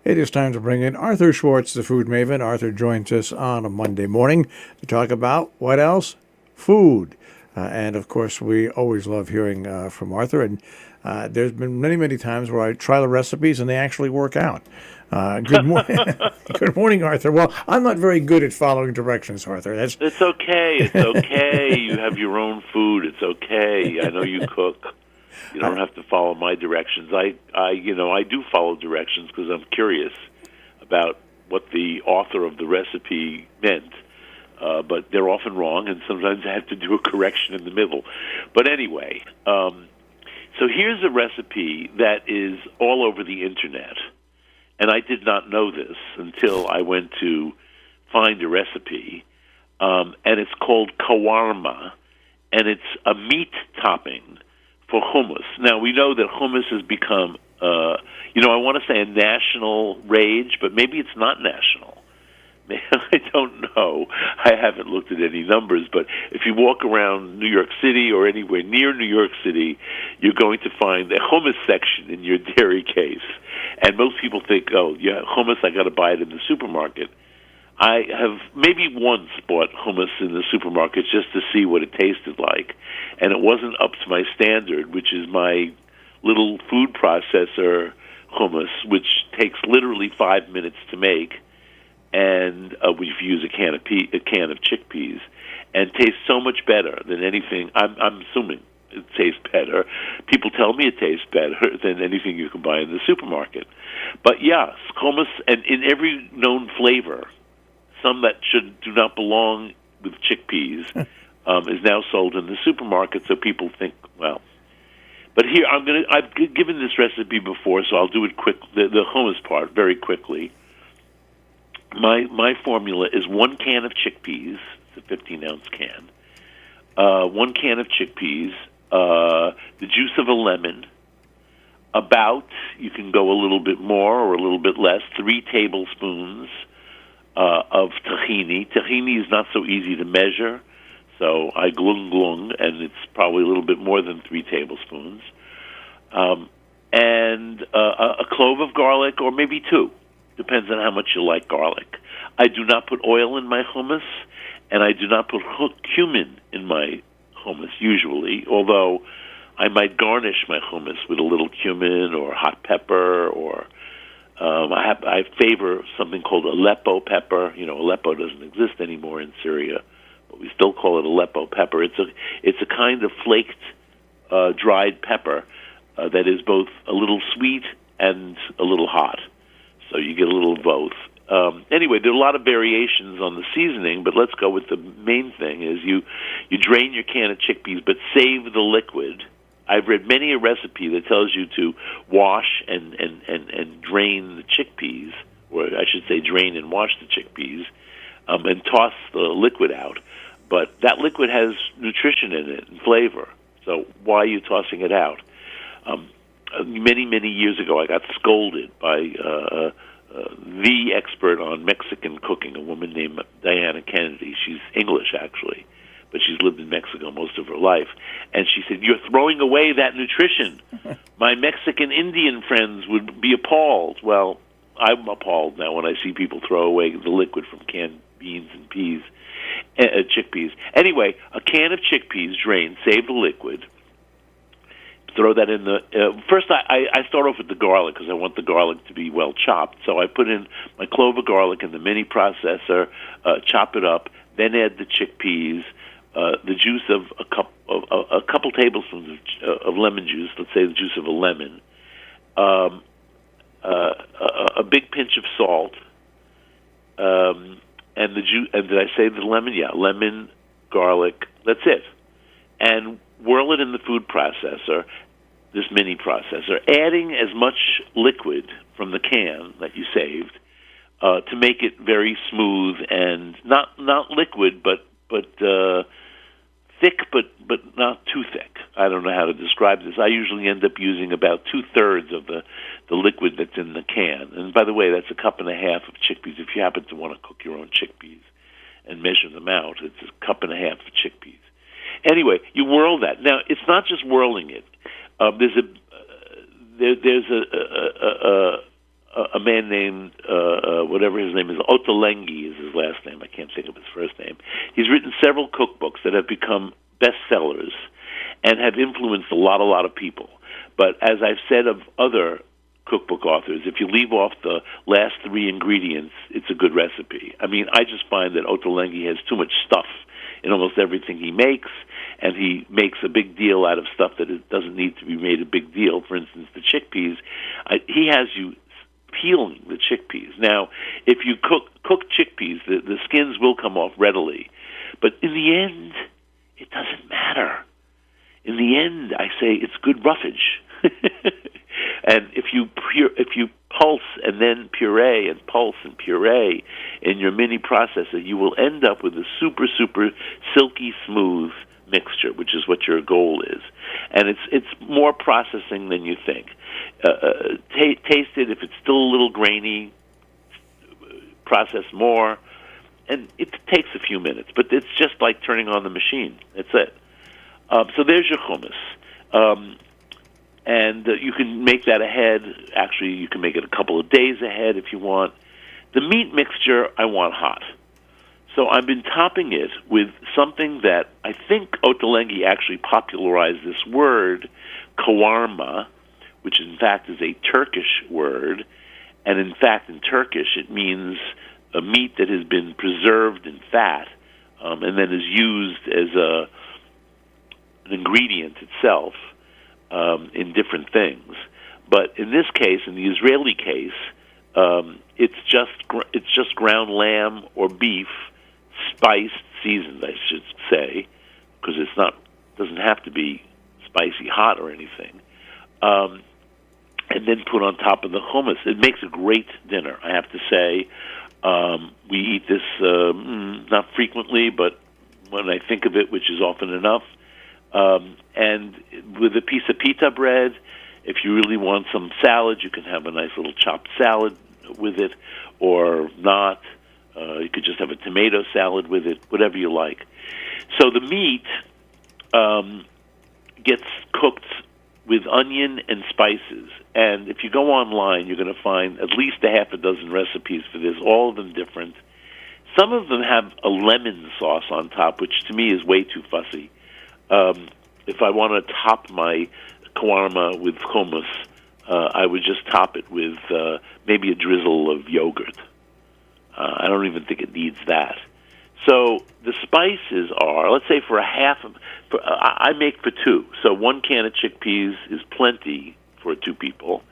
It is time to bring in Arthur Schwartz, the food maven. Arthur joins us on a Monday morning to talk about what else? Food. And of course, we always love hearing from Arthur. And there's been many, many times where I try the recipes and they actually work out. Good morning, good morning, Arthur. Well, I'm not very good at following directions, Arthur. It's okay. It's okay. You have your own food. It's okay. I know you cook. You don't have to follow my directions. I do follow directions because I'm curious about what the author of the recipe meant. But they're often wrong, and sometimes I have to do a correction in the middle. But anyway, so here's a recipe that is all over the internet. And I did not know this until I went to find a recipe, and it's called kawarma, and it's a meat topping for hummus. Now, we know that hummus has become, I want to say a national rage, but maybe it's not national. I don't know. I haven't looked at any numbers, but if you walk around New York City or anywhere near New York City, you're going to find a hummus section in your dairy case. And most people think, oh, yeah, hummus, I got to buy it in the supermarket. I have maybe once bought hummus in the supermarket just to see what it tasted like, and it wasn't up to my standard, which is my little food processor hummus, which takes literally 5 minutes to make, and we use a can of chickpeas, and tastes so much better than anything. I'm assuming it tastes better. People tell me it tastes better than anything you can buy in the supermarket. But yeah, hummus, and in every known flavor, some that do not belong with chickpeas, is now sold in the supermarket. So people think, well. But here I've given this recipe before, so I'll do it quick. The hummus part very quickly. My formula is 1 can of chickpeas. It's a 15-ounce can. 1 can of chickpeas. The juice of a lemon. You can go a little bit more or a little bit less. 3 tablespoons of tahini. Tahini is not so easy to measure, so I glung, and it's probably a little bit more than 3 tablespoons. And a clove of garlic, or maybe 2. Depends on how much you like garlic. I do not put oil in my hummus, and I do not put cumin in my hummus usually, although I might garnish my hummus with a little cumin or hot pepper, or I favor something called Aleppo pepper. Aleppo doesn't exist anymore in Syria, but we still call it Aleppo pepper. It's a kind of flaked, dried pepper that is both a little sweet and a little hot. So you get a little of both. Anyway, there are a lot of variations on the seasoning, but let's go with the main thing is you drain your can of chickpeas, but save the liquid. I've read many a recipe that tells you to wash and drain the chickpeas, or I should say drain and wash the chickpeas, and toss the liquid out. But that liquid has nutrition in it and flavor, so why are you tossing it out? Many years ago, I got scolded by the expert on Mexican cooking, a woman named Diana Kennedy. She's English, actually, but she's lived in Mexico most of her life. And she said, "You're throwing away that nutrition. My Mexican Indian friends would be appalled." Well, I'm appalled now when I see people throw away the liquid from canned beans and chickpeas. Anyway, a can of chickpeas drained, save the liquid. Throw that in the... first, I start off with the garlic because I want the garlic to be well chopped. So I put in my clove of garlic in the mini processor, chop it up, then add the chickpeas, the juice of a couple tablespoons of lemon juice, let's say the juice of a lemon, a big pinch of salt, and the juice. And did I say the lemon? Yeah, lemon, garlic. That's it. And whirl it in the food processor, this mini processor, adding as much liquid from the can that you saved to make it very smooth and not liquid, but thick, but not too thick. I don't know how to describe this. I usually end up using about 2/3 of the liquid that's in the can. And by the way, that's 1.5 cups of chickpeas. If you happen to want to cook your own chickpeas and measure them out, it's 1.5 cups of chickpeas. Anyway, you whirl that. Now, it's not just whirling it. There's a man named, whatever his name is, Ottolenghi is his last name. I can't think of his first name. He's written several cookbooks that have become bestsellers and have influenced a lot of people. But as I've said of other cookbook authors, if you leave off the last three ingredients, it's a good recipe. I mean, I just find that Ottolenghi has too much stuff in almost everything he makes, and he makes a big deal out of stuff that it doesn't need to be made a big deal. For instance, the chickpeas, he has you peeling the chickpeas. Now, if you cook chickpeas, the skins will come off readily. But in the end, it doesn't matter. In the end, I say it's good roughage. And if you pulse and then puree and pulse and puree in your mini processor, you will end up with a super silky smooth mixture, which is what your goal is. And it's more processing than you think. Taste it. If it's still a little grainy, process more. And it takes a few minutes, but it's just like turning on the machine. That's it. So there's your hummus. And you can make that ahead. Actually, you can make it a couple of days ahead if you want. The meat mixture, I want hot. So I've been topping it with something that I think Ottolenghi actually popularized this word, kawarma, which in fact is a Turkish word. And in fact, in Turkish, it means a meat that has been preserved in fat and then is used as an ingredient itself. In different things, but in this case, in the Israeli case, it's just ground lamb or beef, spiced, seasoned, I should say, because doesn't have to be spicy hot or anything, and then put on top of the hummus. It makes a great dinner, I have to say. We eat this not frequently, but when I think of it, which is often enough. And with a piece of pita bread, if you really want some salad, you can have a nice little chopped salad with it, or not. You could just have a tomato salad with it, whatever you like. So the meat gets cooked with onion and spices. And if you go online, you're going to find at least a half a dozen recipes for this, all of them different. Some of them have a lemon sauce on top, which to me is way too fussy. If I want to top my shawarma with hummus, I would just top it with maybe a drizzle of yogurt. I don't even think it needs that. So the spices are, let's say for I make for two. So 1 can of chickpeas is plenty for 2 people.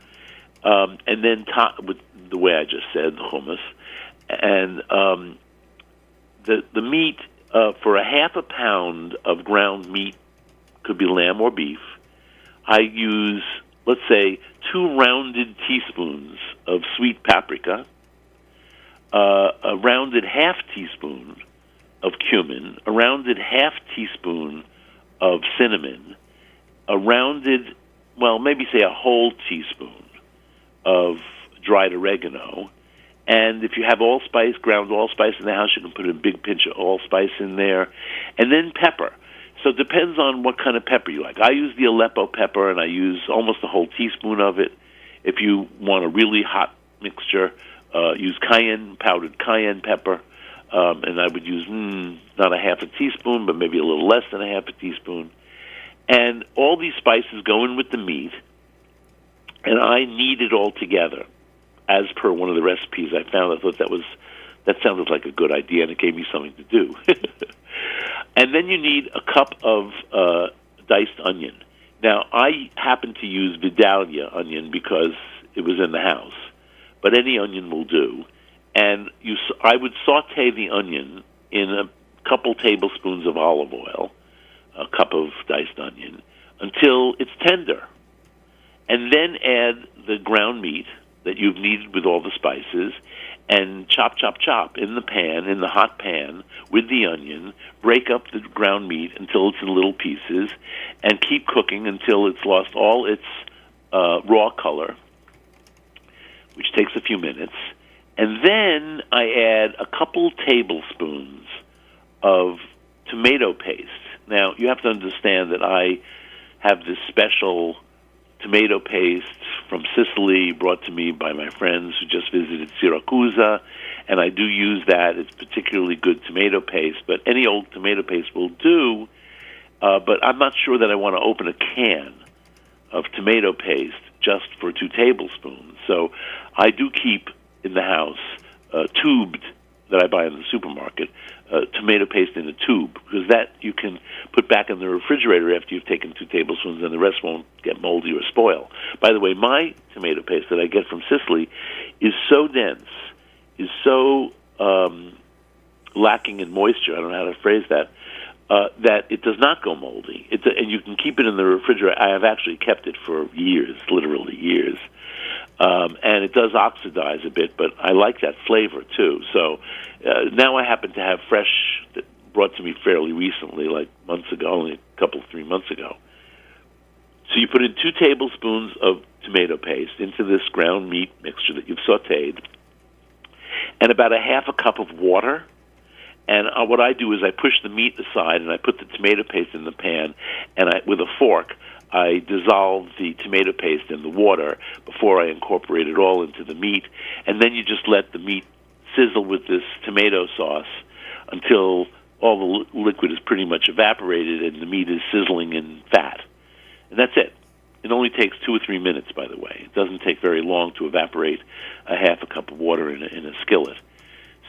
And then top with the way I just said, the hummus. And the meat, for a half a pound of ground meat, could be lamb or beef, I use, let's say, 2 rounded teaspoons of sweet paprika, a rounded half teaspoon of cumin, a rounded half teaspoon of cinnamon, a rounded, well, maybe say a whole teaspoon of dried oregano. And if you have allspice, ground allspice in the house, you can put a big pinch of allspice in there. And then pepper. So it depends on what kind of pepper you like. I use the Aleppo pepper, and I use almost a whole teaspoon of it. If you want a really hot mixture, use powdered cayenne pepper. And I would use not a half a teaspoon, but maybe a little less than a half a teaspoon. And all these spices go in with the meat, and I knead it all together. As per one of the recipes I found, I thought that sounded like a good idea, and it gave me something to do. And then you need a cup of diced onion. Now, I happen to use Vidalia onion because it was in the house, but any onion will do. And I would saute the onion in a couple tablespoons of olive oil, a cup of diced onion, until it's tender. And then add the ground meat that you've kneaded with all the spices, and chop in the pan, in the hot pan, with the onion. Break up the ground meat until it's in little pieces, and keep cooking until it's lost all its raw color, which takes a few minutes. And then I add a couple tablespoons of tomato paste. Now, you have to understand that I have this special tomato paste from Sicily, brought to me by my friends who just visited Siracusa, and I do use that. It's particularly good tomato paste, but any old tomato paste will do. But I'm not sure that I want to open a can of tomato paste just for 2 tablespoons. So I do keep in the house tubed, that I buy in the supermarket, tomato paste in a tube, because that you can put back in the refrigerator after you've taken 2 tablespoons, and the rest won't get moldy or spoil. By the way, my tomato paste that I get from Sicily is so dense, is so lacking in moisture, I don't know how to phrase that, that it does not go moldy. And you can keep it in the refrigerator. I have actually kept it for years, literally years. And it does oxidize a bit, but I like that flavor, too. So now I happen to have fresh, that brought to me fairly recently, like months ago, only a couple, 3 months ago. So you put in 2 tablespoons of tomato paste into this ground meat mixture that you've sautéed, and about a half a cup of water. And what I do is I push the meat aside, and I put the tomato paste in the pan, and with a fork, I dissolve the tomato paste in the water before I incorporate it all into the meat. And then you just let the meat sizzle with this tomato sauce until all the liquid is pretty much evaporated and the meat is sizzling in fat. And that's it. It only takes 2 or 3 minutes, by the way. It doesn't take very long to evaporate a half a cup of water in a skillet.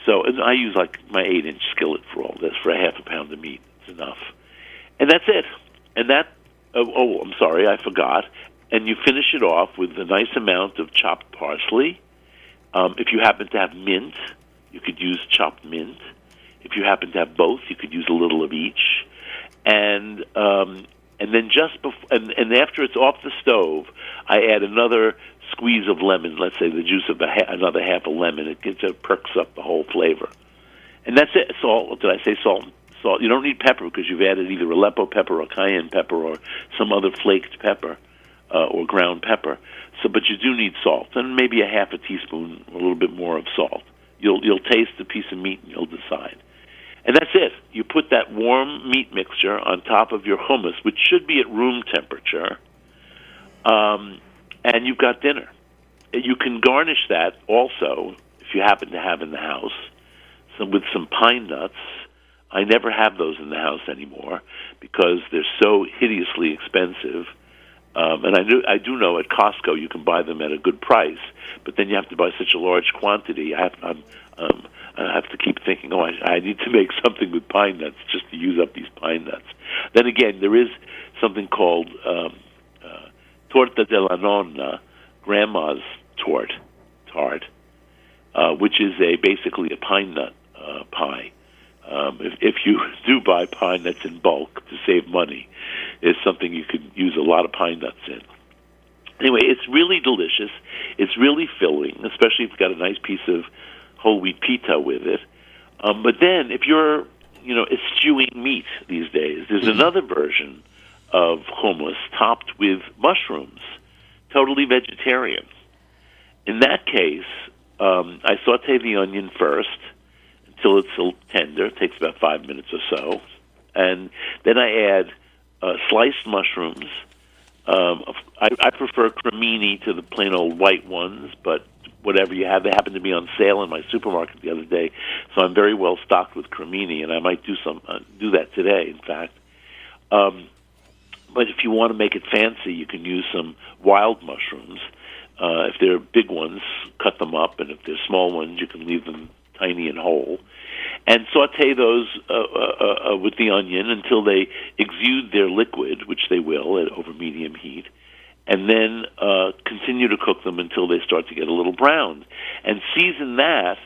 So, and I use like my 8-inch skillet for all this, for a half a pound of meat. It's enough. And that's it. And that, I'm sorry, I forgot. And you finish it off with a nice amount of chopped parsley. If you happen to have mint, you could use chopped mint. If you happen to have both, you could use a little of each. And then just before, and after it's off the stove, I add another squeeze of lemon, let's say the juice of another half a lemon. It perks up the whole flavor. And that's it. Salt. Did I say salt? Salt. You don't need pepper because you've added either Aleppo pepper or cayenne pepper or some other flaked pepper or ground pepper. So, but you do need salt, and maybe a half a teaspoon, a little bit more of salt. You'll taste the piece of meat and you'll decide. And that's it. You put that warm meat mixture on top of your hummus, which should be at room temperature, and you've got dinner. You can garnish that also, if you happen to have in the house, with some pine nuts. I never have those in the house anymore because they're so hideously expensive. And I do know at Costco you can buy them at a good price, but then you have to buy such a large quantity. I have to keep thinking, I need to make something with pine nuts just to use up these pine nuts. Then again, there is something called torta della nonna, grandma's tart, which is basically a pine nut pie. If you do buy pine nuts in bulk to save money, it's something you could use a lot of pine nuts in. Anyway, it's really delicious. It's really filling, especially if you've got a nice piece of whole wheat pita with it. But then, if you're, eschewing meat these days, there's another version of hummus topped with mushrooms, totally vegetarian. In that case, I saute the onion first until it's tender. It takes about 5 minutes or so. And then I add sliced mushrooms. I prefer cremini to the plain old white ones, but whatever you have. They happen to be on sale in my supermarket the other day, so I'm very well stocked with cremini, and I might do that today, in fact. But if you want to make it fancy, you can use some wild mushrooms. If they're big ones, cut them up, and if they're small ones, you can leave them tiny and whole. And saute those with the onion until they exude their liquid, which they will at over medium heat, and then continue to cook them until they start to get a little browned. And season that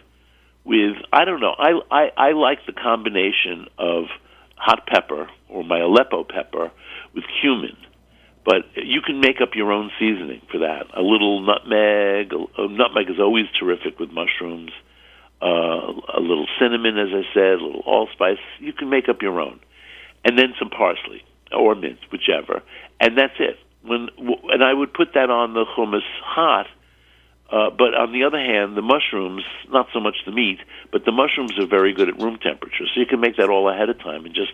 with, I don't know, I like the combination of hot pepper or my Aleppo pepper with cumin. But you can make up your own seasoning for that. A little nutmeg. Nutmeg is always terrific with mushrooms. A little cinnamon, as I said, a little allspice. You can make up your own. And then some parsley or mint, whichever. And that's it. And I would put that on the hummus hot. But on the other hand, the mushrooms, not so much the meat, but the mushrooms are very good at room temperature. So you can make that all ahead of time and just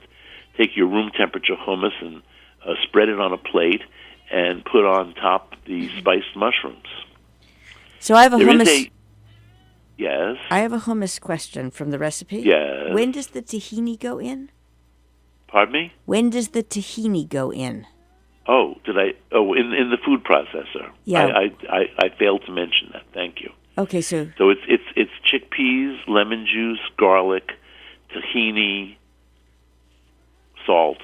take your room temperature hummus and spread it on a plate and put on top the spiced mushrooms. So I have a hummus. Yes. I have a hummus question from the recipe. Yes. When does the tahini go in? Pardon me? When does the tahini go in? Oh, did I? Oh, in the food processor. Yeah. I failed to mention that. Thank you. Okay, so it's chickpeas, lemon juice, garlic, tahini, salt,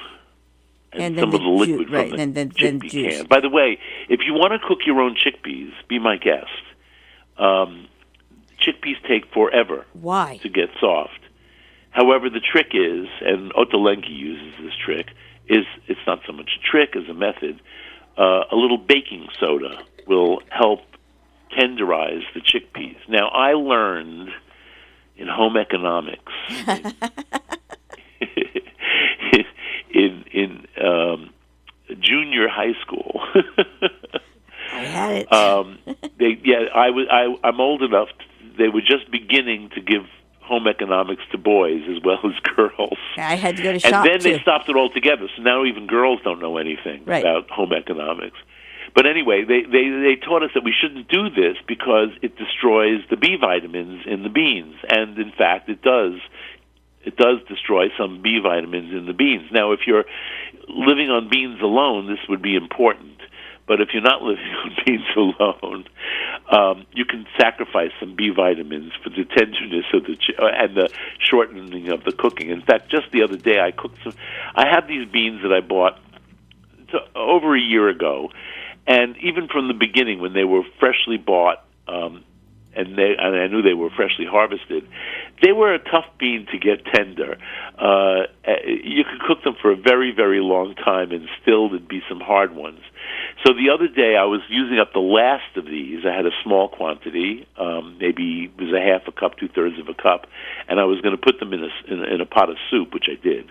and some of the liquid from the chickpea juice. can. By the way, if you want to cook your own chickpeas, be my guest. Chickpeas take forever. Why? To get soft. However, the trick is, and Ottolenghi uses this trick, is it's not so much a trick as a method. A little baking soda will help tenderize the chickpeas. Now, I learned in home economics in junior high school. I had it. I'm old enough. They were just beginning to give home economics to boys as well as girls. I had to go to shop, and then too. they stopped it altogether. So now even girls don't know anything about home economics. But anyway, they taught us that we shouldn't do this because it destroys the B vitamins in the beans, and in fact, it does. It does destroy some B vitamins in the beans. Now, if you're living on beans alone, this would be important. But if you're not living on beans alone, you can sacrifice some B vitamins for the tenderness of and the shortening of the cooking. In fact, just the other day, I had these beans that I bought over a year ago, and even from the beginning, when they were freshly bought, and I knew they were freshly harvested, they were a tough bean to get tender. You could cook them for a very, very long time, and still there'd be some hard ones. So the other day, I was using up the last of these. I had a small quantity, maybe it was a half a cup, 2/3 of a cup, and I was going to put them in a pot of soup, which I did.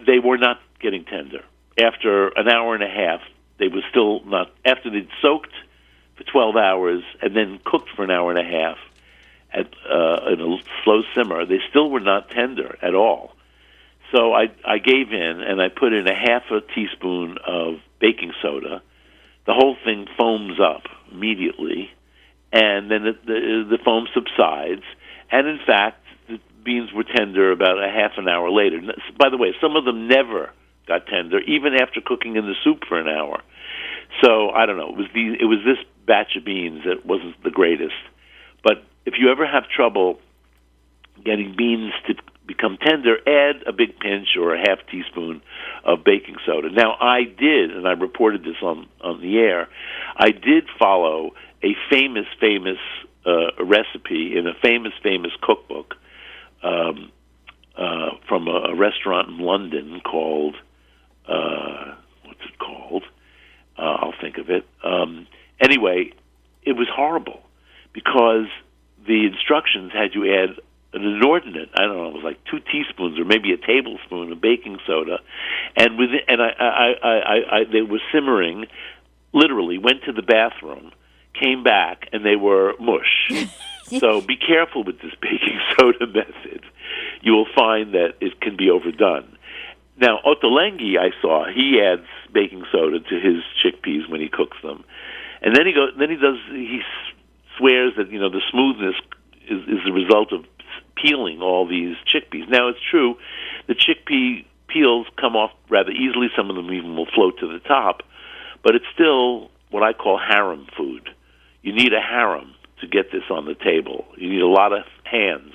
They were not getting tender. After an hour and a half, they were still not. After they'd soaked for 12 hours and then cooked for an hour and a half in a slow simmer, they still were not tender at all. So I gave in, and I put in a half a teaspoon of baking soda. The whole thing foams up immediately, and then the foam subsides. And in fact, the beans were tender about a half an hour later. By the way, some of them never got tender, even after cooking in the soup for an hour. So I don't know. It was this batch of beans that wasn't the greatest. But if you ever have trouble getting beans to become tender, add a big pinch or a half teaspoon of baking soda. Now, I did, and I reported this on the air, I did follow a famous recipe in a famous cookbook from a restaurant in London called, what's it called? I'll think of it. Anyway, it was horrible because the instructions had you add an inordinate, I don't know, it was like 2 teaspoons or maybe a tablespoon of baking soda, and they were simmering. Literally, went to the bathroom, came back, and they were mush. So be careful with this baking soda method. You will find that it can be overdone. Now, Ottolenghi, I saw, he adds baking soda to his chickpeas when he cooks them, and then he swears that the smoothness is the result of peeling all these chickpeas. Now, it's true, the chickpea peels come off rather easily. Some of them even will float to the top, but it's still what I call harem food. You need a harem to get this on the table. You need a lot of hands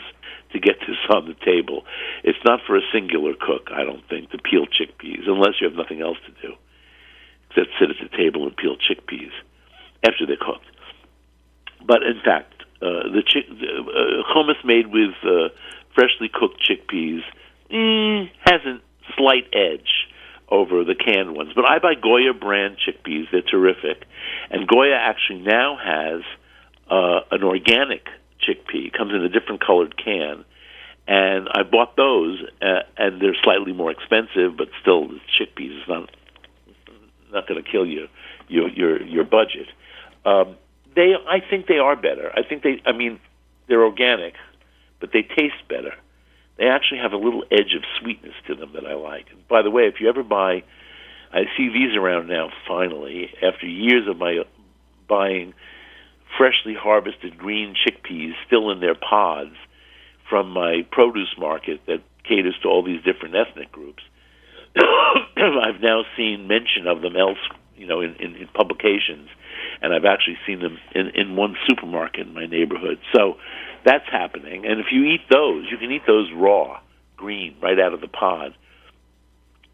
to get this on the table. It's not for a singular cook, I don't think, to peel chickpeas, unless you have nothing else to do except sit at the table and peel chickpeas after they're cooked. But in fact, hummus made with freshly cooked chickpeas has a slight edge over the canned ones. But I buy Goya brand chickpeas. They're terrific. And Goya actually now has an organic chickpea. It comes in a different colored can. And I bought those, and they're slightly more expensive, but still the chickpeas is not going to kill your budget. I think they are better. I think they're organic, but they taste better. they actually have a little edge of sweetness to them that I like. And by the way, if you ever buy, I see these around now finally, after years of my buying freshly harvested green chickpeas still in their pods from my produce market that caters to all these different ethnic groups. I've now seen mention of them in publications, and I've actually seen them in one supermarket in my neighborhood. So that's happening. And if you eat those, you can eat those raw, green, right out of the pod.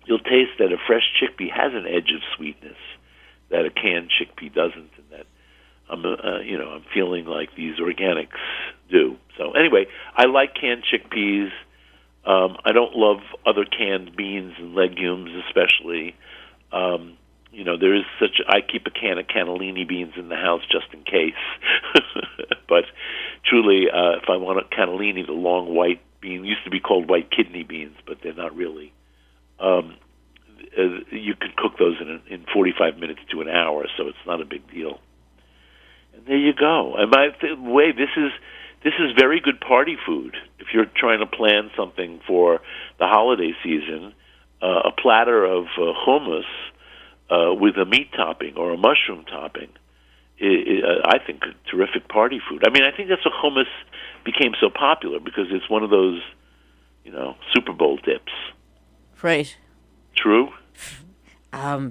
You'll taste that a fresh chickpea has an edge of sweetness that a canned chickpea doesn't, and that I'm feeling like these organics do. So anyway, I like canned chickpeas. I don't love other canned beans and legumes, especially. There is I keep a can of cannellini beans in the house just in case. But truly, if I want a cannellini, the long white bean used to be called white kidney beans, but they're not really. You can cook those in 45 minutes to an hour, so it's not a big deal. And there you go. And by the way, this is very good party food. If you're trying to plan something for the holiday season, a platter of hummus with a meat topping or a mushroom topping, I think, a terrific party food. I mean, I think that's why hummus became so popular, because it's one of those, Super Bowl dips. Right. True?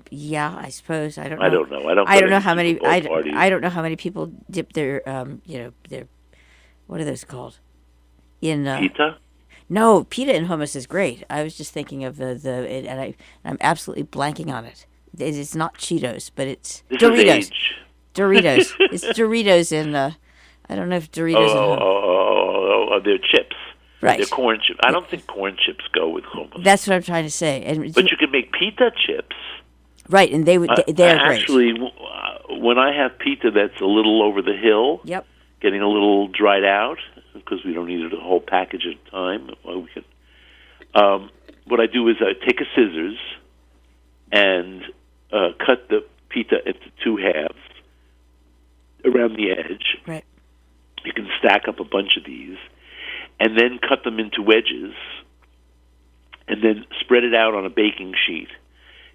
Yeah, I suppose. I don't know. I don't know. I don't know how many. I don't know how many people dip their their, what are those called? In pita? No, pita and hummus is great. I was just thinking of I'm absolutely blanking on it. It's not Cheetos, but it's Doritos. Doritos. It's Doritos in. I don't know if Doritos. They're chips. Right. They're corn chips. I don't think corn chips go with hummus. That's what I'm trying to say. But you can make pita chips. Right, and they're great. Actually, when I have pita that's a little over the hill, yep, getting a little dried out, because we don't need it a whole package at a time. Well, we can. What I do is I take a scissors and cut the pita into two halves around the edge. Right. You can stack up a bunch of these, and then cut them into wedges, and then spread it out on a baking sheet.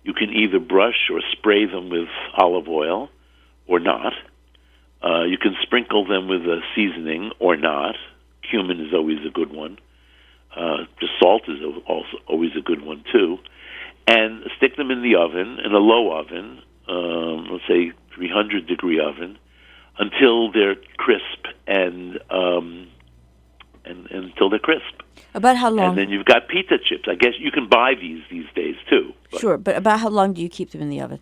You can either brush or spray them with olive oil or not. You can sprinkle them with a seasoning or not. Cumin is always a good one. Just salt is also always a good one, too. And stick them in the oven, in a low oven, let's say 300-degree oven, until they're crisp and until they're crisp. About how long? And then you've got pita chips. I guess you can buy these days, too. Sure, but about how long do you keep them in the oven?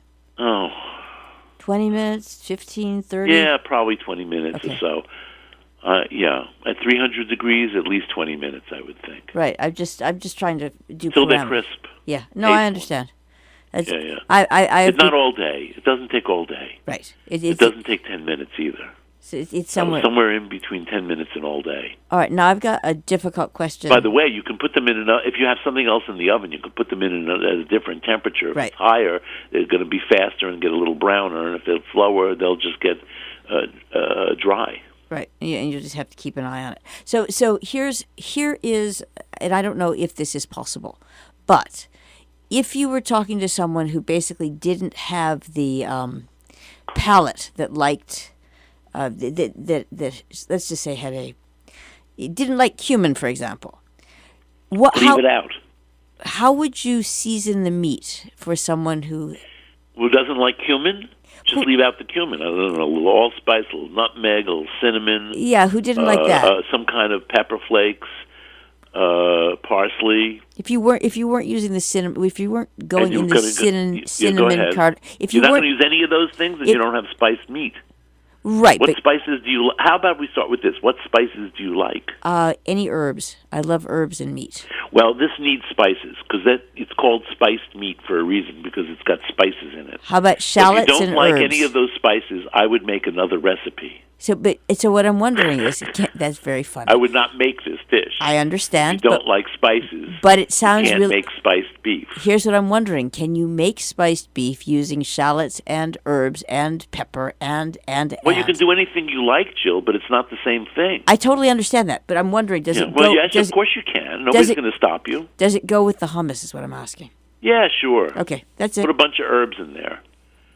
20 minutes, 15, 30? Yeah, probably 20 minutes or so. Yeah, at 300 degrees, at least 20 minutes, I would think. Right. I'm just trying to do till parameters. They're crisp. Yeah. No, I understand. Yeah. It's not all day. It doesn't take all day. Right. It doesn't take 10 minutes either. So it's somewhere in between 10 minutes and all day. All right. Now I've got a difficult question. By the way, you can put them in if you have something else in the oven, you can put them in at a different temperature. If it's higher, they're going to be faster and get a little browner, and if they're slower, they'll just get dry. Right, and you just have to keep an eye on it. So here is, and I don't know if this is possible, but if you were talking to someone who basically didn't have the palate that liked, that let's just say didn't like cumin, for example. Leave it out. How would you season the meat for someone who doesn't like cumin? Just leave out the cumin. I don't know, a little allspice, a little nutmeg, a little cinnamon. Yeah, who didn't like that? Some kind of pepper flakes, parsley. If you weren't using the cinnamon, if you weren't going in the cinnamon card, if you're not going to use any of those things, then you don't have spiced meat. Right. What spices do you? How about we start with this? What spices do you like? Any herbs. I love herbs and meat. Well, this needs spices because it's called spiced meat for a reason, because it's got spices in it. How about shallots and herbs? If you don't like any of those spices, I would make another recipe. So what I'm wondering is, that's very funny. I would not make this dish. I understand. If you don't like spices, but it sounds you can't make spiced beef. Here's what I'm wondering: can you make spiced beef using shallots and herbs and pepper and? Well, Well, you can do anything you like, Jill, but it's not the same thing. I totally understand that, but I'm wondering, does it Well, go... yes, of course you can. Nobody's going to stop you. Does it go with the hummus is what I'm asking. Yeah, sure. Okay, that's it. Put a bunch of herbs in there.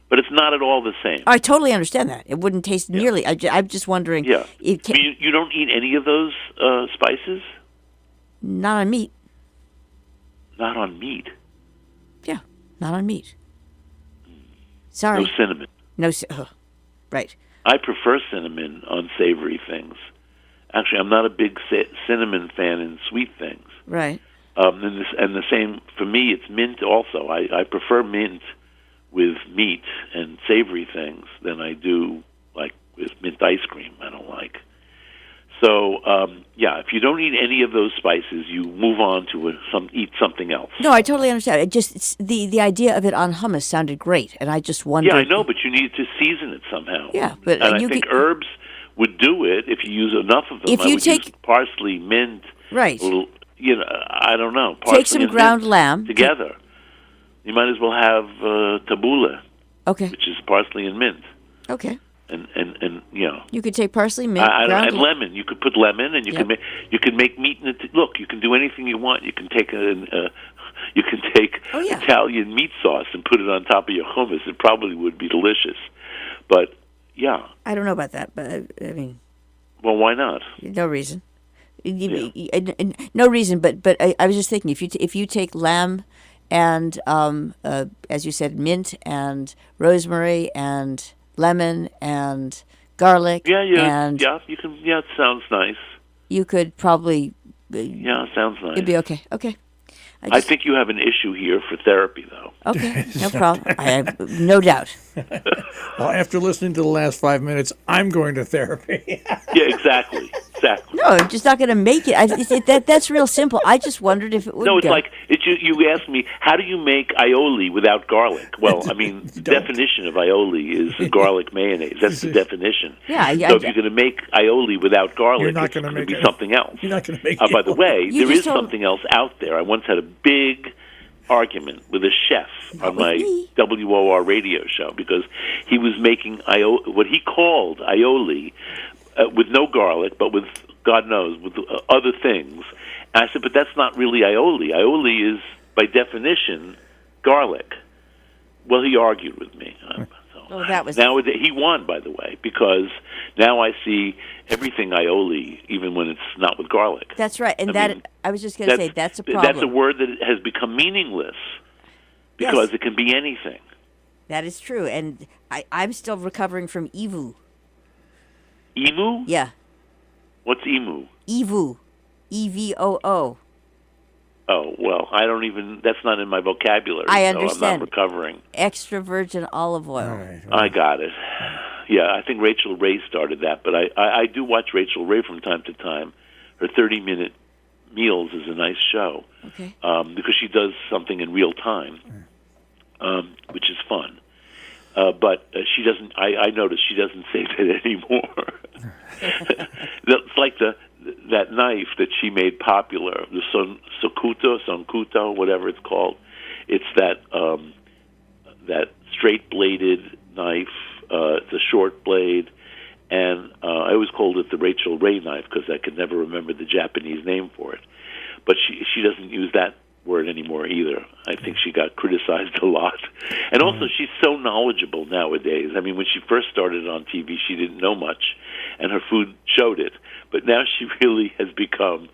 But it's not at all the same. I totally understand that. It wouldn't taste nearly... I'm just wondering... Yeah. You don't eat any of those spices? Not on meat. Not on meat? Yeah, not on meat. Sorry. No cinnamon? No, right. I prefer cinnamon on savory things. Actually, I'm not a big cinnamon fan in sweet things. Right. And the same, for me, it's mint also. I prefer mint with meat and savory things than I do, like, with mint ice cream. I don't like. So, if you don't eat any of those spices, you move on to eat something else. No, I totally understand. It's the idea of it on hummus sounded great, and I just wondered... Yeah, I know, but you need to season it somehow. Yeah, but... And I think herbs would do it if you use enough of them. If you use parsley, mint... Right. I don't know. Parsley take some ground lamb... together. You might as well have tabbouleh. Okay. Which is parsley and mint. Okay. And you could take parsley, mint, and lemon. You could put lemon, and you can make meat in it. Look, you can do anything you want. You can take Italian meat sauce and put it on top of your hummus. It probably would be delicious. But I don't know about that, but I mean, well, why not? No reason. No reason, but I was just thinking if you take lamb and as you said, mint and rosemary and lemon and garlic. And you can. Yeah, it sounds nice. You could probably. It sounds nice. It'd be okay. Okay. I think you have an issue here for therapy, though. Okay, no problem. I have no doubt. Well, after listening to the last 5 minutes, I'm going to therapy. Yeah, exactly. No, I'm just not going to make it. That's real simple. I just wondered if it would. No, it's like you asked me, how do you make aioli without garlic? Well, I mean, the definition of aioli is garlic mayonnaise. That's the definition. Yeah. So if you're going to make aioli without garlic, it's going to be something else. You're not going to make. By the way, there is something else out there. I once had a big argument with a chef on my WOR radio show because he was making what he called aioli with no garlic, but with, God knows, with other things. And I said, but that's not really aioli. Aioli is, by definition, garlic. Well, he argued with me. He won, by the way, because now I see everything aioli, even when it's not with garlic. That's right, and I was just going to say that's a problem. That's a word that has become meaningless because it can be anything. That is true, and I'm still recovering from ivu. Emu? Yeah. What's emu? Ivu, EVOO. Oh, well, that's not in my vocabulary. I understand. So I'm not recovering. Extra virgin olive oil. Right. I got it. Yeah, I think Rachel Ray started that, but I do watch Rachel Ray from time to time. Her 30-minute meals is a nice show. Okay. Because she does something in real time, which is fun. But she doesn't. I notice she doesn't say that anymore. It's like that knife that she made popular, the sonkuto, whatever it's called. It's that straight-bladed knife. It's a short blade, and I always called it the Rachel Ray knife because I could never remember the Japanese name for it. But she doesn't use that word anymore either. I think she got criticized a lot. And also, she's so knowledgeable nowadays. I mean, when she first started on TV, she didn't know much, and her food showed it. But now she really has become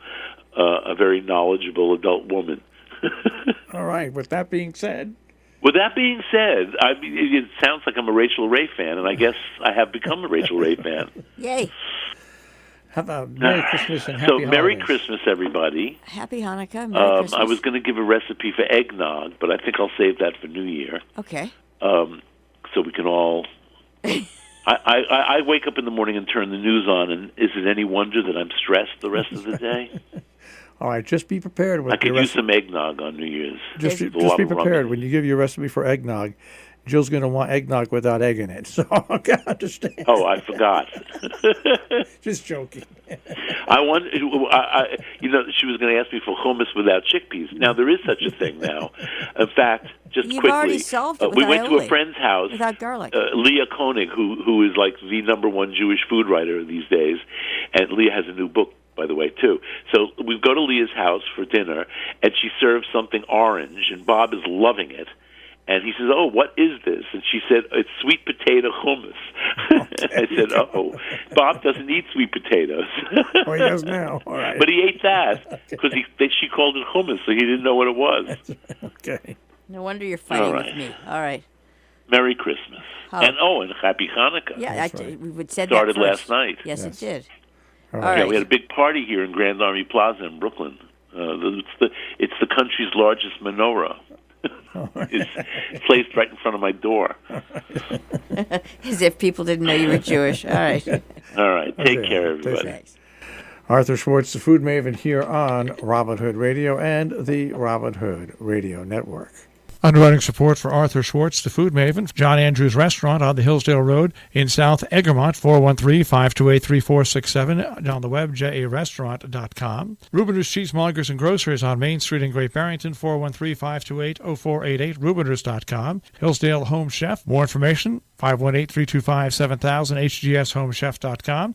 a very knowledgeable adult woman. All right. With that being said, I mean, it sounds like I'm a Rachel Ray fan, and I guess I have become a Rachel Ray fan. Yay. Have a Merry Christmas and Happy Holidays. Merry Christmas, everybody. Happy Hanukkah, Merry Christmas. I was going to give a recipe for eggnog, but I think I'll save that for New Year. Okay. So we can all... I wake up in the morning and turn the news on, and is it any wonder that I'm stressed the rest of the day? All right, just be prepared. I could use some eggnog on New Year's. Just be prepared. When you give your recipe for eggnog, Jill's going to want eggnog without egg in it. So I understand. Oh, I forgot. Just joking. I want, she was going to ask me for hummus without chickpeas. Now there is such a thing now. In fact, just You've quickly, already solved it with we went to a aioli, friend's house without garlic. Leah Koenig, who is like the #1 Jewish food writer these days, and Leah has a new book, by the way, too. So we go to Leah's house for dinner, and she serves something orange, and Bob is loving it. And he says, "Oh, what is this?" And she said, "It's sweet potato hummus." I said, "Oh, Bob doesn't eat sweet potatoes." Oh, he does now. All right. But he ate that because she called it hummus, so he didn't know what it was. Okay. No wonder you're fighting All right. with me. All right. Merry Christmas. Oh. And Happy Hanukkah. Yeah, right. we would said Started that first. last night. Yes, Yes. it did. All All right. right. Yeah, we had a big party here in Grand Army Plaza in Brooklyn. It's the country's largest menorah. It's placed right in front of my door. As if people didn't know you were Jewish. All right. All right. Take Okay. care, everybody. Thanks. Arthur Schwartz, the Food Maven, here on Robin Hood Radio and the Robin Hood Radio Network. Underwriting support for Arthur Schwartz, the Food Maven, John Andrews Restaurant on the Hillsdale Road in South Egremont, 413-528-3467, on the web, jarestaurant.com. Rubiners Cheesemongers and Grocers on Main Street in Great Barrington, 413-528-0488, rubiners.com. Hillsdale Home Chef, more information, 518-325-7000, hgshomechef.com.